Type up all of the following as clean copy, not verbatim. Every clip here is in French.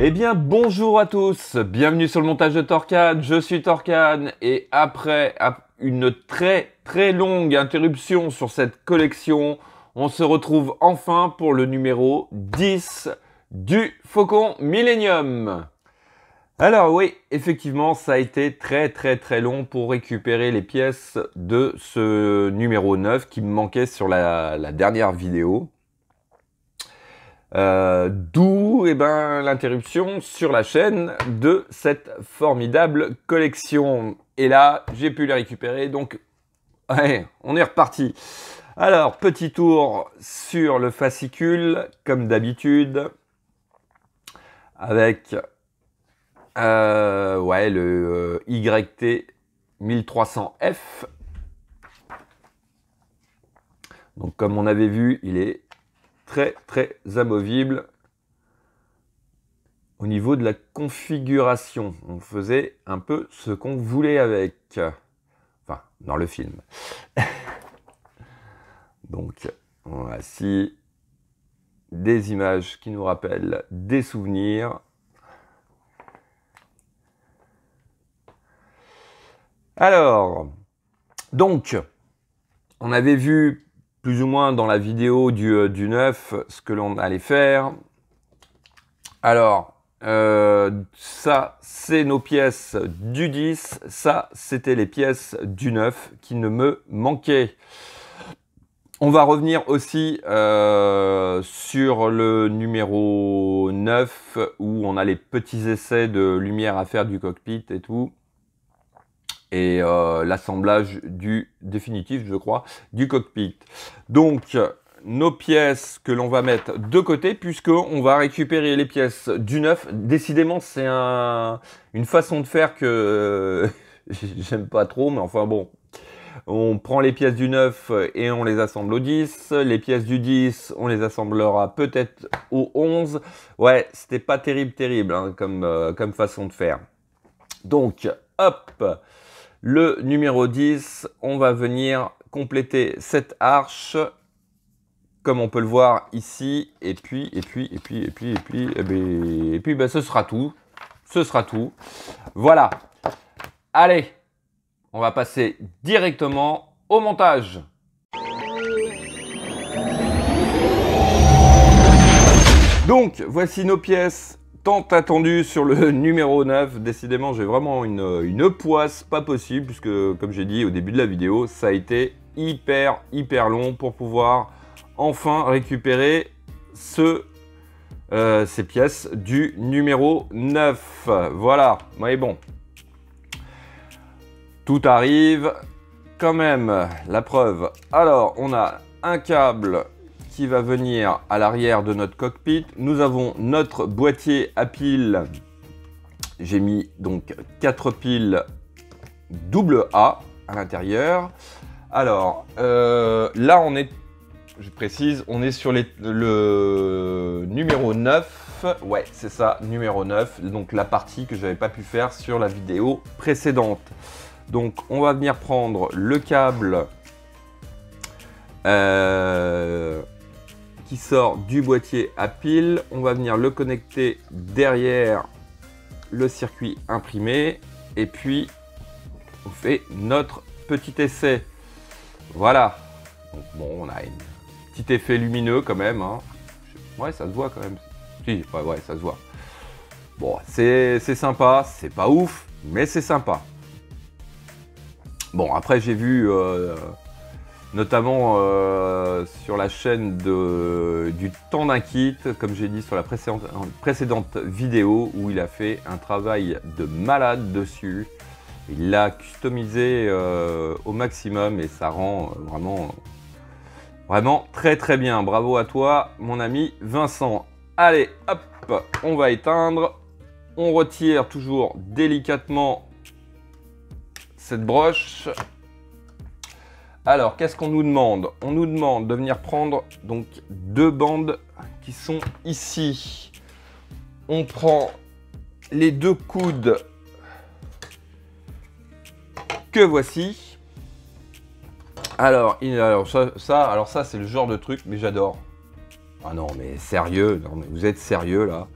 Eh bien bonjour à tous, bienvenue sur le montage de Torcan, je suis Torcan et après une très longue interruption sur cette collection, on se retrouve enfin pour le numéro 10 du Faucon Millenium. Alors oui, effectivement ça a été très long pour récupérer les pièces de ce numéro 9 qui me manquait sur la dernière vidéo. D'où l'interruption sur la chaîne de cette formidable collection. Et là, j'ai pu les récupérer, donc ouais, on est reparti. Alors, petit tour sur le fascicule, comme d'habitude, avec le YT 1300F. Donc, comme on avait vu, il est très amovible au niveau de la configuration. On faisait un peu ce qu'on voulait avec. Enfin, dans le film. Donc, voici des images qui nous rappellent des souvenirs. Alors, donc, on avait vu plus ou moins dans la vidéo du 9 ce que l'on allait faire. Alors, ça c'est nos pièces du 10, ça c'était les pièces du 9 qui ne me manquaient. On va revenir aussi sur le numéro 9 où on a les petits essais de lumière à faire du cockpit et tout. Et l'assemblage du définitif, je crois, du cockpit. Donc, nos pièces que l'on va mettre de côté, puisqu'on va récupérer les pièces du 9. Décidément, c'est une façon de faire que j'aime pas trop, mais enfin bon. On prend les pièces du 9 et on les assemble au 10. Les pièces du 10, on les assemblera peut-être au 11. Ouais, c'était pas terrible hein, comme façon de faire. Donc, hop, le numéro 10, on va venir compléter cette arche, comme on peut le voir ici, et puis, ce sera tout. Ce sera tout. Voilà. Allez, on va passer directement au montage. Donc, voici nos pièces tant attendues sur le numéro 9. Décidément, j'ai vraiment une poisse pas possible, puisque, comme j'ai dit au début de la vidéo, ça a été hyper long pour pouvoir enfin récupérer ces pièces du numéro 9. Voilà, mais bon. Tout arrive quand même, la preuve. Alors, on a un câble qui va venir à l'arrière de notre cockpit. Nous avons notre boîtier à piles. J'ai mis donc 4 piles AA à l'intérieur. Alors, là, je précise, on est sur le numéro 9. Ouais, c'est ça, numéro 9. Donc, la partie que je n'avais pas pu faire sur la vidéo précédente. Donc, on va venir prendre le câble qui sort du boîtier à piles. On va venir le connecter derrière le circuit imprimé. Et puis, on fait notre petit essai. Voilà. Donc, bon, on a un petit effet lumineux quand même. Hein. Ouais, ça se voit quand même. Si, ouais, ça se voit. Bon, c'est sympa. C'est pas ouf, mais c'est sympa. Bon, après, j'ai vu, notamment sur la chaîne du temps d'un kit, comme j'ai dit sur la précédente vidéo, où il a fait un travail de malade dessus. Il l'a customisé au maximum et ça rend vraiment très bien. Bravo à toi, mon ami Vincent. Allez, hop, on va éteindre. On retire toujours délicatement cette broche. Alors, qu'est-ce qu'on nous demande? On nous demande de venir prendre donc 2 bandes qui sont ici. On prend les 2 coudes que voici. Alors ça c'est le genre de truc, mais j'adore. Ah non, mais sérieux, non, mais vous êtes sérieux là?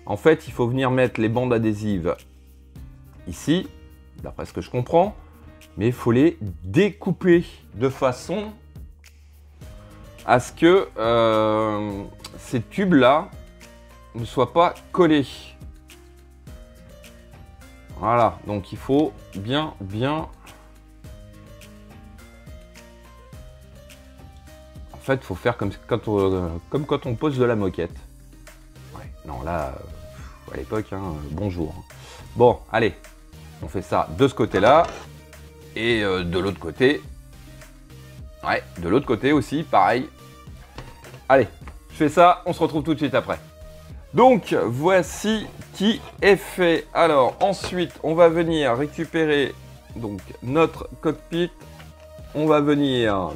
En fait, il faut venir mettre les bandes adhésives ici, d'après ce que je comprends, mais il faut les découper de façon à ce que ces tubes-là ne soient pas collés. Voilà, donc il faut bien... En fait, il faut faire comme quand on pose de la moquette. Ouais, non, là, à l'époque, hein, bonjour. Bon, allez, on fait ça de ce côté-là. Et de l'autre côté, ouais, de l'autre côté aussi, pareil. Allez, je fais ça, on se retrouve tout de suite après. Donc, voici qui est fait. Alors, ensuite, on va venir récupérer donc notre cockpit. On va venir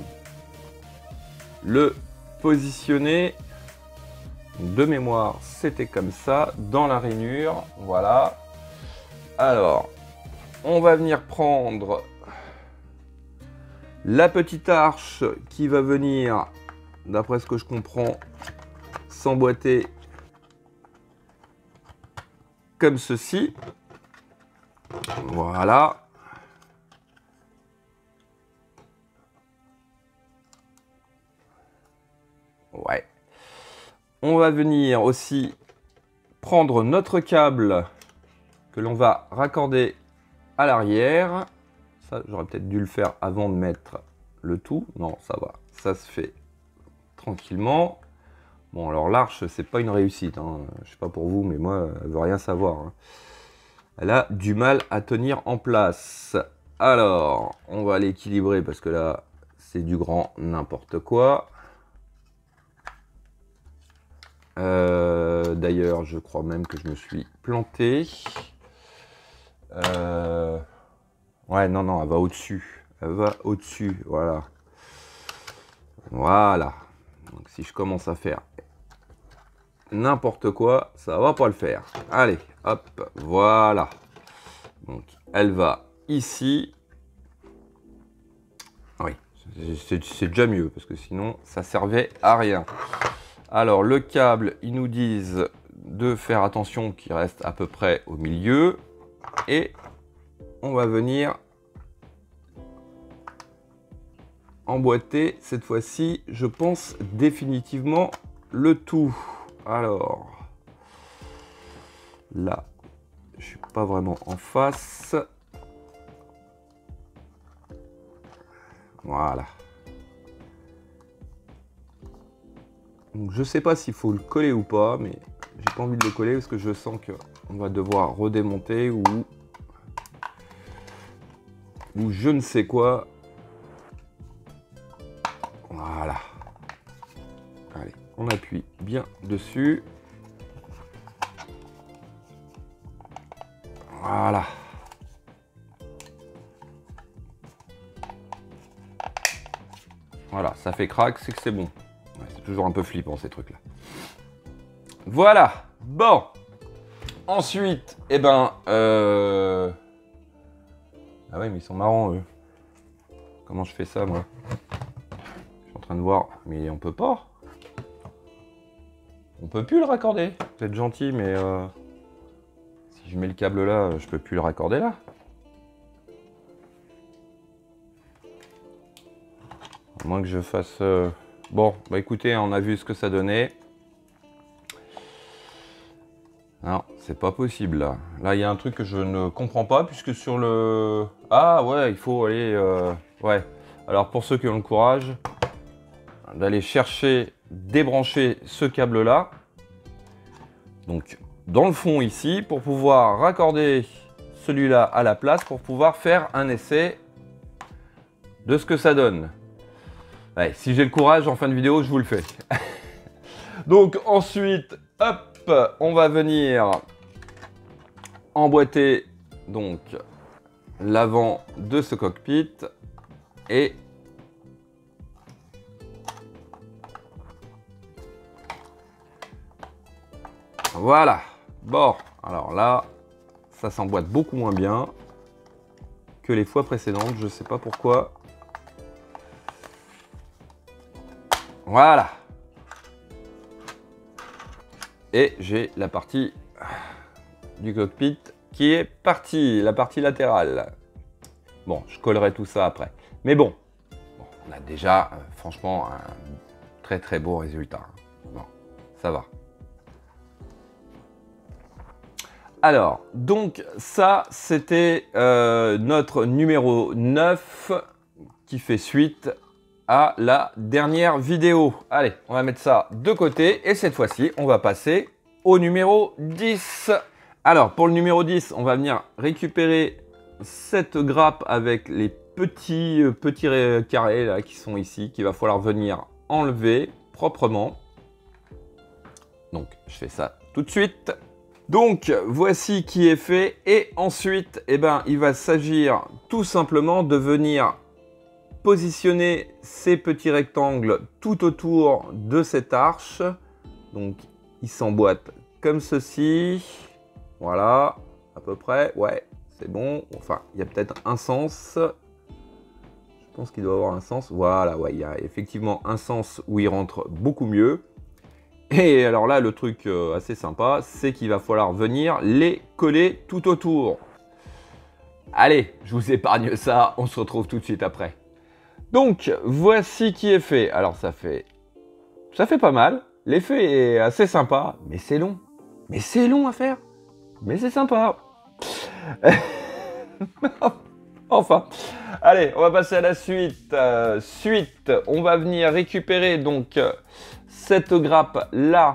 le positionner. De mémoire, c'était comme ça, dans la rainure. Voilà. Alors, on va venir prendre la petite arche qui va venir, d'après ce que je comprends, s'emboîter comme ceci. Voilà. Ouais. On va venir aussi prendre notre câble que l'on va raccorder à l'arrière. Ça, j'aurais peut-être dû le faire avant de mettre le tout. Non, ça va. Ça se fait tranquillement. Bon, alors l'arche, c'est pas une réussite. Hein. Je sais pas pour vous, mais moi, elle veut rien savoir. Hein. Elle a du mal à tenir en place. Alors, on va l'équilibrer parce que là, c'est du grand n'importe quoi. D'ailleurs, je crois même que je me suis planté. Ouais, non, elle va au-dessus. Elle va au-dessus, voilà. Voilà. Donc, si je commence à faire n'importe quoi, ça va pas le faire. Allez, hop, voilà. Donc, elle va ici. Oui, c'est déjà mieux, parce que sinon, ça servait à rien. Alors, le câble, ils nous disent de faire attention qu'il reste à peu près au milieu. Et on va venir emboîter cette fois-ci, je pense, définitivement le tout. Alors, là, je suis pas vraiment en face. Voilà. Donc, je sais pas s'il faut le coller ou pas, mais j'ai pas envie de le coller parce que je sens que on va devoir redémonter ou je ne sais quoi. Voilà. Allez, on appuie bien dessus. Voilà. Voilà, ça fait crack, c'est que c'est bon. Ouais, c'est toujours un peu flippant ces trucs-là. Voilà. Bon. Ensuite, eh ben... Ah ouais, mais ils sont marrants, eux. Comment je fais ça, moi? Je suis en train de voir. Mais on peut pas. On peut plus le raccorder. Vous êtes gentil, mais... Si je mets le câble là, je peux plus le raccorder là. À moins que je fasse... Bon, bah écoutez, on a vu ce que ça donnait. Non, c'est pas possible là. Là, il y a un truc que je ne comprends pas puisque sur le... Ah ouais, il faut aller... Ouais. Alors pour ceux qui ont le courage d'aller chercher, débrancher ce câble là. Donc dans le fond ici, pour pouvoir raccorder celui-là à la place, pour pouvoir faire un essai de ce que ça donne. Ouais, si j'ai le courage, en fin de vidéo, je vous le fais. Donc ensuite, hop, on va venir emboîter donc l'avant de ce cockpit et voilà. Bon, alors là, ça s'emboîte beaucoup moins bien que les fois précédentes. Je sais pas pourquoi. Voilà. Et j'ai la partie du cockpit qui est partie, la partie latérale. Bon, je collerai tout ça après. Mais bon, on a déjà, franchement, un très très beau résultat. Bon, ça va. Alors, donc ça, c'était notre numéro 9 qui fait suite à la dernière vidéo. Allez, on va mettre ça de côté et cette fois-ci, on va passer au numéro 10. Alors, pour le numéro 10, on va venir récupérer cette grappe avec les petits carrés là, qui sont ici, qu'il va falloir venir enlever proprement. Donc, je fais ça tout de suite. Donc, voici qui est fait. Et ensuite, eh ben, il va s'agir tout simplement de venir positionner ces petits rectangles tout autour de cette arche. Donc, ils s'emboîtent comme ceci. Voilà, à peu près. Ouais, c'est bon. Enfin, il y a peut-être un sens. Je pense qu'il doit avoir un sens. Voilà, ouais, il y a effectivement un sens où il rentre beaucoup mieux. Et alors là, le truc assez sympa, c'est qu'il va falloir venir les coller tout autour. Allez, je vous épargne ça, on se retrouve tout de suite après. Donc, voici qui est fait. Alors, ça fait pas mal. L'effet est assez sympa, mais c'est long. Mais c'est long à faire. Mais c'est sympa. Enfin, allez, on va passer à la suite. Suite, on va venir récupérer donc cette grappe là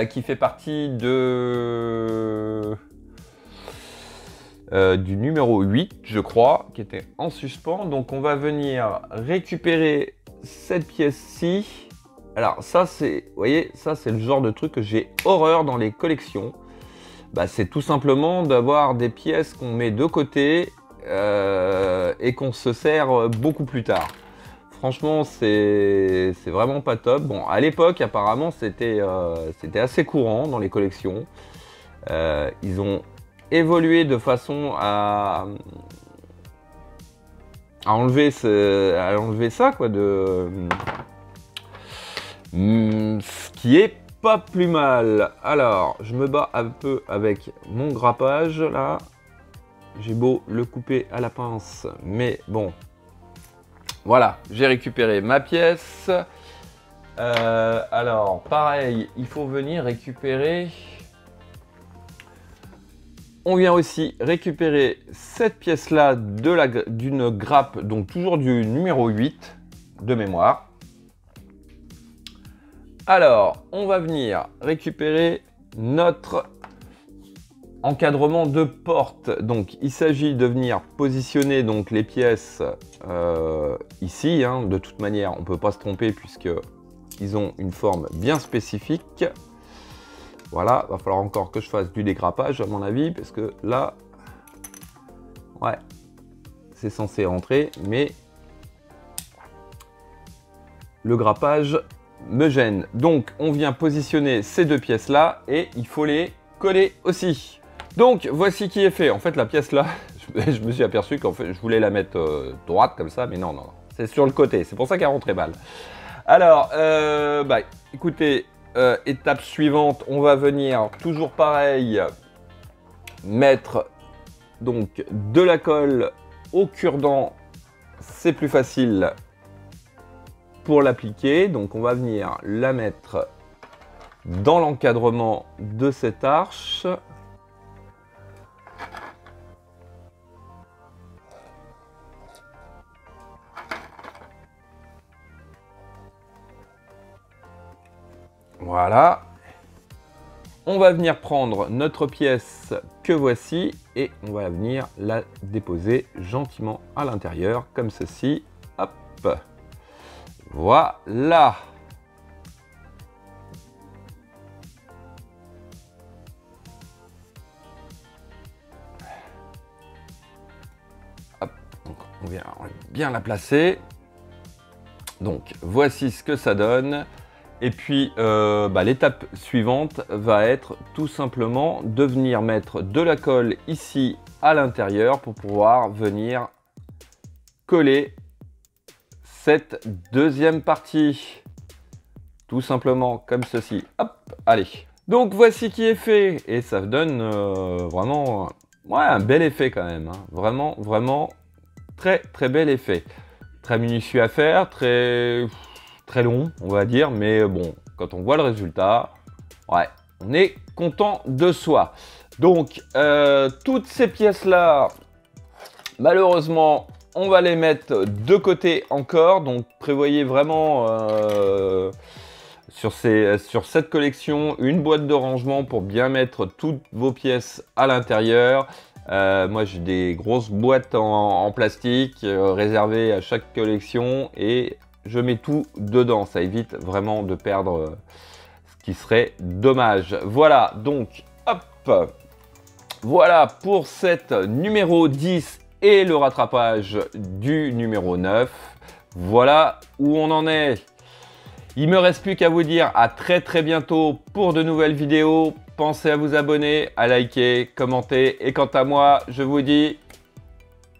qui fait partie de du numéro 8, je crois, qui était en suspens. Donc on va venir récupérer cette pièce-ci. Alors ça c'est, vous voyez, ça c'est le genre de truc que j'ai horreur dans les collections. Bah, c'est tout simplement d'avoir des pièces qu'on met de côté et qu'on se sert beaucoup plus tard. Franchement, c'est vraiment pas top. Bon, à l'époque, apparemment, c'était assez courant dans les collections. Ils ont évolué de façon à enlever ça, quoi, ce qui est pas plus mal. Alors, je me bats un peu avec mon grappage, là. J'ai beau le couper à la pince, mais bon. Voilà, j'ai récupéré ma pièce. Alors, pareil, il faut venir récupérer... On vient aussi récupérer cette pièce-là d'une grappe, donc toujours du numéro 8 de mémoire. Alors, on va venir récupérer notre encadrement de porte. Donc, il s'agit de venir positionner donc les pièces ici. Hein. De toute manière, on ne peut pas se tromper puisqu'ils ont une forme bien spécifique. Voilà, va falloir encore que je fasse du dégrappage à mon avis, parce que là, ouais, c'est censé rentrer, mais le grappage me gêne. Donc, on vient positionner ces deux pièces-là et il faut les coller aussi. Donc, voici qui est fait. En fait, la pièce là, je me suis aperçu qu'en fait, je voulais la mettre droite comme ça, mais non, non, non. C'est sur le côté. C'est pour ça qu'elle rentrait mal. Alors, bah, écoutez, étape suivante, on va venir, toujours pareil, mettre donc de la colle au cure-dent. C'est plus facile pour l'appliquer. Donc, on va venir la mettre dans l'encadrement de cette arche. Voilà. On va venir prendre notre pièce que voici et on va venir la déposer gentiment à l'intérieur comme ceci. Hop. Voilà. On va bien la placer. Donc, voici ce que ça donne. Et puis, l'étape suivante va être tout simplement de venir mettre de la colle ici à l'intérieur pour pouvoir venir coller cette deuxième partie. Tout simplement comme ceci. Hop, allez. Donc, voici qui est fait. Et ça donne vraiment un bel effet quand même. Hein. Vraiment, vraiment très, très bel effet. Très minutieux à faire, très long, on va dire. Mais bon, quand on voit le résultat, ouais, on est content de soi. Donc, toutes ces pièces-là, malheureusement, on va les mettre de côté encore. Donc, prévoyez vraiment sur cette collection une boîte de rangement pour bien mettre toutes vos pièces à l'intérieur. Moi, j'ai des grosses boîtes en plastique réservées à chaque collection et je mets tout dedans. Ça évite vraiment de perdre ce qui serait dommage. Voilà, donc, hop, voilà pour cette numéro 10 et le rattrapage du numéro 9. Voilà où on en est. Il me reste plus qu'à vous dire à très très bientôt pour de nouvelles vidéos. Pensez à vous abonner, à liker, commenter. Et quant à moi, je vous dis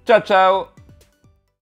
ciao ciao!